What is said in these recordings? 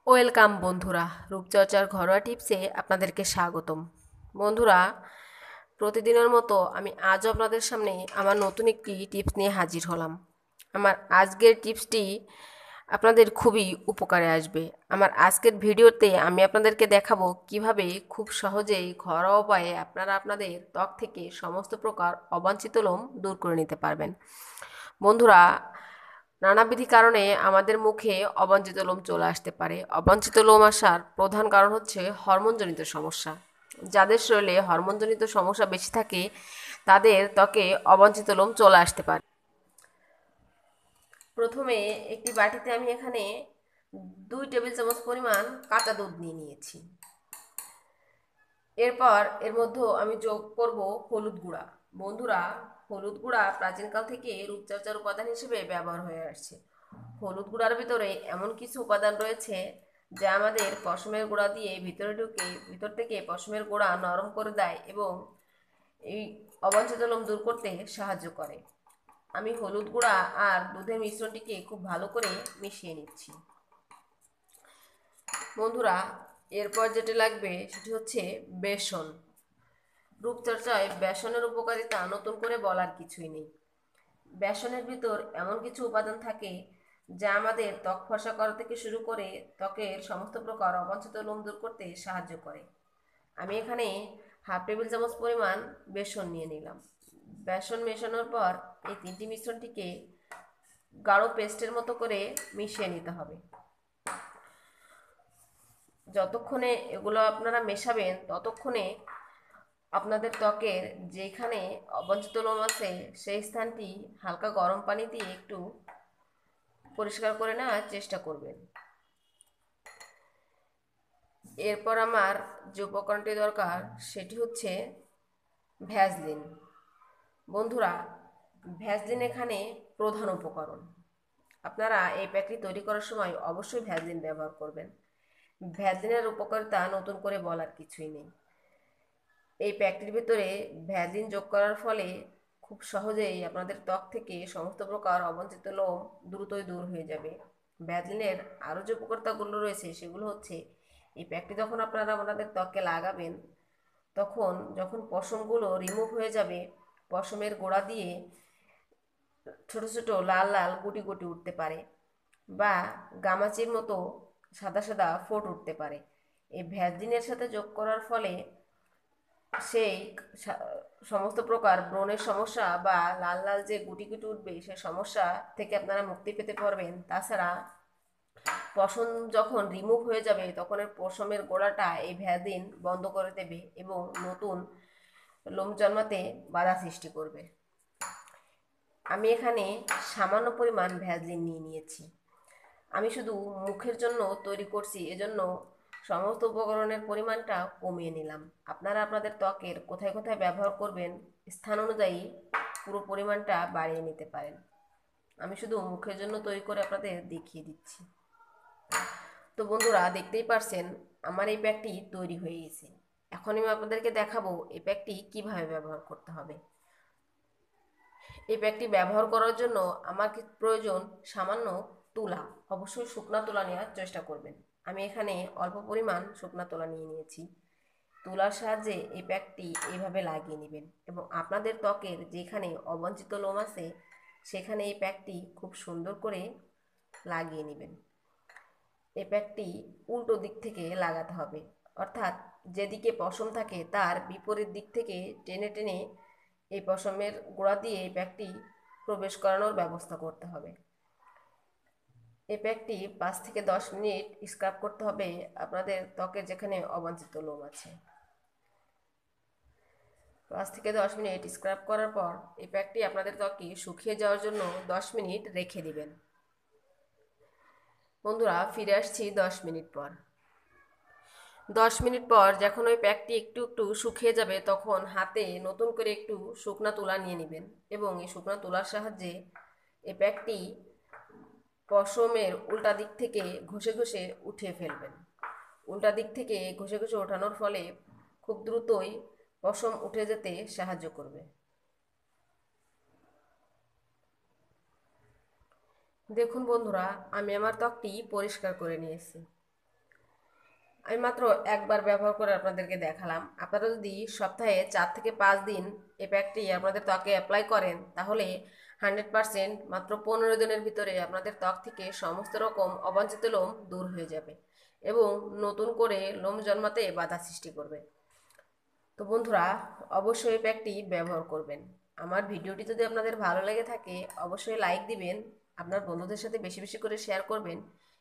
Welcome বন্ধুরা, রূপচর্চার ঘরোয়া টিপসে আপনাদেরকে স্বাগতম। বন্ধুরা, প্রতিদিনের মতো আমি আজও আপনাদের সামনে আমার নতুন একটি টিপস নিয়ে হাজির হলাম। আমার আজকের টিপসটি আপনাদের খুবই উপকারে আসবে। আমার আজকের ভিডিওতে আমি আপনাদেরকে দেখাবো কিভাবে খুব সহজেই ঘরোয়া উপায়ে আপনারা আপনাদের ত্বক থেকে সমস্ত প্রকার অবাঞ্ছিত লোম দূর করে নিতে পারবেন। বন্ধুরা, নানাবিধি কারণে আমাদের মুখে অবাঞ্ছিত লোম চলে আসতে পারে। অবাঞ্ছিত লোম আসার প্রধান কারণ হচ্ছে হরমোনজনিত সমস্যা। যাদের শরীরে হরমোনজনিত সমস্যা বেশি থাকে তাদের ত্বকে অবাঞ্ছিত লোম চলে আসতে পারে। প্রথমে একটি বাটিতে আমি এখানে 2 টেবিল চামচ পরিমাণ কাঁচা দুধ নিয়ে নিয়েছি। এরপর এর মধ্যে আমি যোগ করব হলুদ গুঁড়া। বন্ধুরা, হলুদ গুঁড়া প্রাচীনকাল থেকে রূপচর্চার উপাদান হিসেবে ব্যবহার হয়ে আসছে। হলুদ গুঁড়ার ভিতরে এমন কিছু উপাদান রয়েছে যা আমাদের পশমের গোড়া দিয়ে ভিতরে ঢুকে ভিতর থেকে পশমের গোড়া নরম করে দেয় এবং এই অবাঞ্ছিত লোম দূর করতে সাহায্য করে। আমি হলুদ গুঁড়া আর দুধের মিশ্রণটিকে খুব ভালো করে মিশিয়ে নিচ্ছি। বন্ধুরা, এরপর যেটা লাগবে সেটি হচ্ছে বেসন। রূপচর্চায় বেসনের উপকারিতা নতুন করে বলার কিছুই নেই। বেসনের ভিতর এমন কিছু উপাদান থাকে যা আমাদের ত্বক ফর্সা করা থেকে শুরু করে ত্বকের সমস্ত প্রকার অবাঞ্ছিত লোম দূর করতে সাহায্য করে। আমি এখানে 1/2 টেবিল চামচ পরিমাণ বেসন নিয়ে নিলাম। বেসন মেশানোর পর এই তিনটি মিশ্রণটিকে গাঢ় পেস্টের মতো করে মিশিয়ে নিতে হবে। যতক্ষণে এগুলো আপনারা মেশাবেন ততক্ষণে আপনাদের ত্বকের যেখানে অবাঞ্ছিত লোম আছে সেই স্থানটি হালকা গরম পানি দিয়ে একটু পরিষ্কার করে নেওয়ার চেষ্টা করবেন। এরপর আমার যে উপকরণটি দরকার সেটি হচ্ছে ভ্যাসলিন। বন্ধুরা, ভ্যাসলিন এখানে প্রধান উপকরণ। আপনারা এই প্যাকটি তৈরি করার সময় অবশ্যই ভ্যাসলিন ব্যবহার করবেন। ভ্যাসলিনের উপকারিতা নতুন করে বলার কিছুই নেই। এই প্যাকটির ভিতরে ভ্যাসলিন যোগ করার ফলে খুব সহজেই আপনাদের ত্বক থেকে সমস্ত প্রকার অবাঞ্ছিত লোম দ্রুতই দূর হয়ে যাবে। ভ্যাসলিনের আরও যে উপকারিতাগুলো রয়েছে সেগুলো হচ্ছে, এই প্যাকটি যখন আপনারা আপনাদের ত্বকে লাগাবেন তখন যখন পশমগুলো রিমুভ হয়ে যাবে, পশমের গোড়া দিয়ে ছোট ছোট লাল লাল গুটি গুটি উঠতে পারে বা গামাচির মতো সাদা সাদা ফোঁট উঠতে পারে। এই ভ্যাসলিনের সাথে যোগ করার ফলে সেই সমস্ত প্রকার ব্রণের সমস্যা বা লাল লাল যে গুটি গুটি উঠবে সেই সমস্যা থেকে আপনারা মুক্তি পেতে পারবেন। তাছাড়া পশম যখন রিমুভ হয়ে যাবে তখন এর পশমের গোড়াটা এই ভ্যাসলিন বন্ধ করে দেবে এবং নতুন লোম জন্মাতে বাধা সৃষ্টি করবে। আমি এখানে সামান্য পরিমাণ ভ্যাসলিন নিয়ে নিয়েছি। আমি শুধু মুখের জন্য তৈরি করছি, এজন্য সমস্ত উপকরণের পরিমাণটা কমিয়ে নিলাম। আপনারা আপনাদের ত্বকের কোথায় কোথায় ব্যবহার করবেন স্থান অনুযায়ী পুরো পরিমাণটা বাড়িয়ে নিতে পারেন। আমি শুধু মুখের জন্য তৈরি করে আপনাদের দেখিয়ে দিচ্ছি। তো বন্ধুরা, দেখতেই পারছেন আমার এই প্যাকটি তৈরি হয়ে গেছে। এখন আমি আপনাদেরকে দেখাবো এই প্যাকটি কিভাবে ব্যবহার করতে হবে। এই প্যাকটি ব্যবহার করার জন্য আমার কি প্রয়োজন? সামান্য তুলা। অবশ্যই শুকনা তুলা নেওয়ার চেষ্টা করবেন। আমি এখানে অল্প পরিমাণ শুকনা তুলা নিয়ে নিয়েছি। তুলার সাহায্যে এই প্যাকটি এইভাবে লাগিয়ে নেবেন এবং আপনাদের ত্বকের যেখানে অবাঞ্ছিত লোম আছে সেখানে এই প্যাকটি খুব সুন্দর করে লাগিয়ে নেবেন। এই প্যাকটি উল্টো দিক থেকে লাগাতে হবে, অর্থাৎ যেদিকে পশম থাকে তার বিপরীত দিক থেকে টেনে টেনে এই পশমের গোড়া দিয়ে এই প্যাকটি প্রবেশ করানোর ব্যবস্থা করতে হবে। এই প্যাকটি 5 থেকে 10 মিনিট স্ক্রাব করতে হবে আপনাদের ত্বকের যেখানে অবাঞ্ছিত লোম আছে। 5 থেকে 10 মিনিট স্ক্রাব করার পর এই প্যাকটি আপনাদের ত্বকে শুকিয়ে যাওয়ার জন্য 10 মিনিট রেখে দিবেন। বন্ধুরা, ফিরে আসছি 10 মিনিট পর। 10 মিনিট পর যখন ওই প্যাকটি একটু একটু শুকিয়ে যাবে তখন হাতে নতুন করে একটু শুকনা তুলা নিয়ে নেবেন এবং এই শুকনা তুলার সাহায্যে এই প্যাকটি পশমের উল্টা দিক থেকে ঘষে ঘষে উঠিয়ে ফেলবেন। উল্টা দিক থেকে ঘষে ঘষে ওঠানোর ফলে খুব দ্রুতই পশম উঠে যেতে সাহায্য করবে। দেখুন বন্ধুরা, আমি আমার ত্বকটি পরিষ্কার করে নিয়েছি। আমি মাত্র একবার ব্যবহার করে আপনাদেরকে দেখালাম। আপনারা যদি সপ্তাহে 4 থেকে 5 দিন এই প্যাকটি আপনাদের ত্বকে অ্যাপ্লাই করেন, তাহলে 100% মাত্র 15 দিনের ভিতরে আপনাদের ত্বক থেকে সমস্ত রকম অবাঞ্ছিত লোম দূর হয়ে যাবে এবং নতুন করে লোম জন্মাতে বাধা সৃষ্টি করবে। তো বন্ধুরা, অবশ্যই এই প্যাকটি ব্যবহার করবেন। আমার ভিডিওটি যদি আপনাদের ভালো লেগে থাকে, অবশ্যই লাইক দিবেন, আপনার বন্ধুদের সাথে বেশি বেশি করে শেয়ার করবেন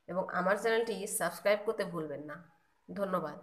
এবং আমার চ্যানেলটি সাবস্ক্রাইব করতে ভুলবেন না। ধন্যবাদ।